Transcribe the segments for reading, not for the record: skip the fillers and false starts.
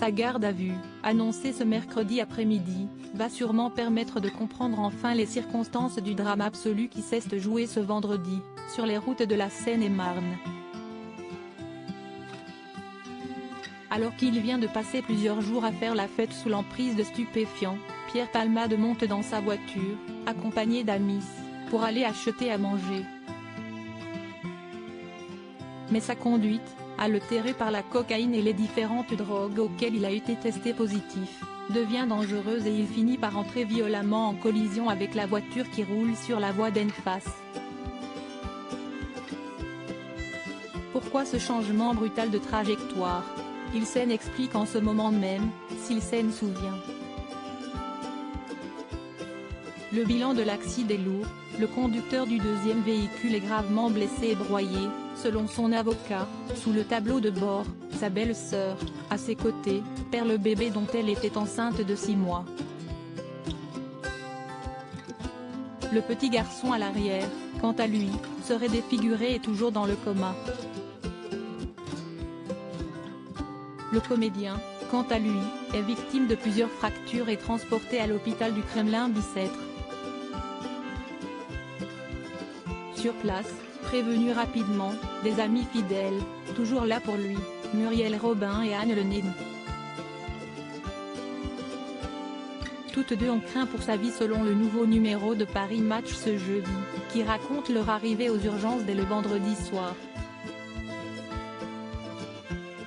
Sa garde à vue, annoncée ce mercredi après-midi, va sûrement permettre de comprendre enfin les circonstances du drame absolu qui s'est joué ce vendredi, sur les routes de la Seine-et-Marne. Alors qu'il vient de passer plusieurs jours à faire la fête sous l'emprise de stupéfiants, Pierre Palmade monte dans sa voiture, accompagné d'Amis, pour aller acheter à manger. Mais sa conduite, altérée par la cocaïne et les différentes drogues auxquelles il a été testé positif, devient dangereuse et il finit par entrer violemment en collision avec la voiture qui roule sur la voie d'en face. Pourquoi ce changement brutal de trajectoire? Il s'en explique en ce moment même, s'il s'en souvient. Le bilan de l'accident est lourd, le conducteur du deuxième véhicule est gravement blessé et broyé, selon son avocat, sous le tableau de bord, sa belle-sœur, à ses côtés, perd le bébé dont elle était enceinte de 6 mois. Le petit garçon à l'arrière, quant à lui, serait défiguré et toujours dans le coma. Le comédien, quant à lui, est victime de plusieurs fractures et transporté à l'hôpital du Kremlin-Bicêtre. Sur place, prévenus rapidement, des amis fidèles, toujours là pour lui, Muriel Robin et Anne Le Nen. Toutes deux ont craint pour sa vie selon le nouveau numéro de Paris Match ce jeudi, qui raconte leur arrivée aux urgences dès le vendredi soir.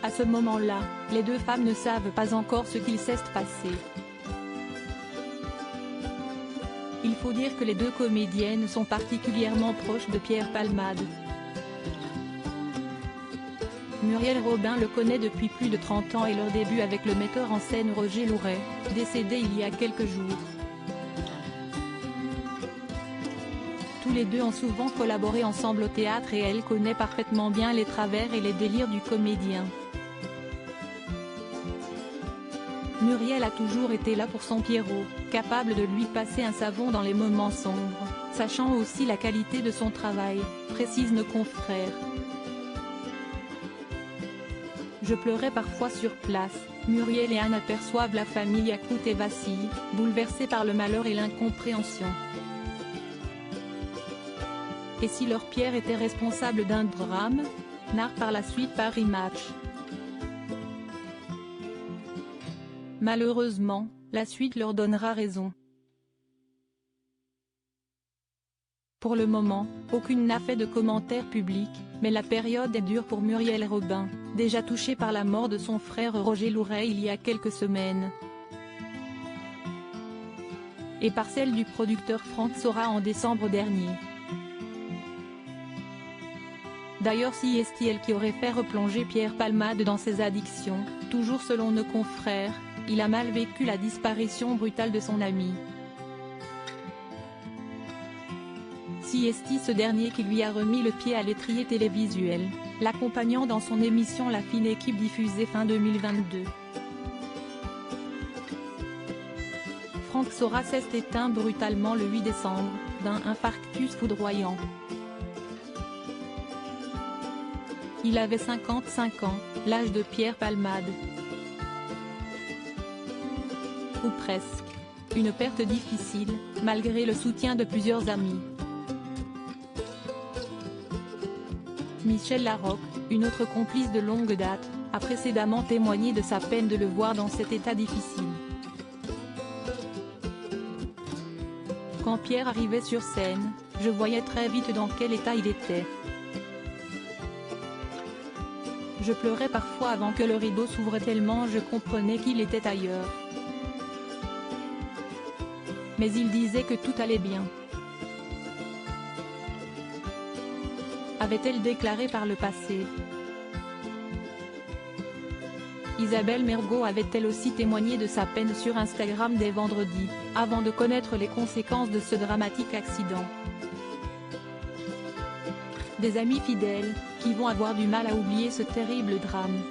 À ce moment-là, les deux femmes ne savent pas encore ce qu'il s'est passé. Il faut dire que les deux comédiennes sont particulièrement proches de Pierre Palmade. Muriel Robin le connaît depuis plus de 30 ans et leur début avec le metteur en scène Roger Louret, décédé il y a quelques jours. Tous les deux ont souvent collaboré ensemble au théâtre et elle connaît parfaitement bien les travers et les délires du comédien. Muriel a toujours été là pour son Pierrot, capable de lui passer un savon dans les moments sombres, sachant aussi la qualité de son travail, précise nos confrères. Je pleurais parfois sur place, Muriel et Anne aperçoivent la famille à côté et vacille, bouleversée par le malheur et l'incompréhension. Et si leur Pierre était responsable d'un drame? Narre par la suite Paris Match. Malheureusement, la suite leur donnera raison. Pour le moment, aucune n'a fait de commentaires publics, mais la période est dure pour Muriel Robin, déjà touchée par la mort de son frère Roger Louret il y a quelques semaines. Et par celle du producteur Franck Sora en décembre dernier. D'ailleurs c'est elle qui aurait fait replonger Pierre Palmade dans ses addictions, toujours selon nos confrères, il a mal vécu la disparition brutale de son ami. C'est ce dernier qui lui a remis le pied à l'étrier télévisuel, l'accompagnant dans son émission La Fine Équipe diffusée fin 2022. Franck Sora s'est éteint brutalement le 8 décembre, d'un infarctus foudroyant. Il avait 55 ans, l'âge de Pierre Palmade. Ou presque. Une perte difficile, malgré le soutien de plusieurs amis. Michel Larocque, une autre complice de longue date, a précédemment témoigné de sa peine de le voir dans cet état difficile. Quand Pierre arrivait sur scène, je voyais très vite dans quel état il était. Je pleurais parfois avant que le rideau s'ouvre tellement je comprenais qu'il était ailleurs. Mais il disait que tout allait bien. Avait-elle déclaré par le passé. Isabelle Mergo avait-elle aussi témoigné de sa peine sur Instagram dès vendredi, avant de connaître les conséquences de ce dramatique accident. Des amis fidèles, qui vont avoir du mal à oublier ce terrible drame.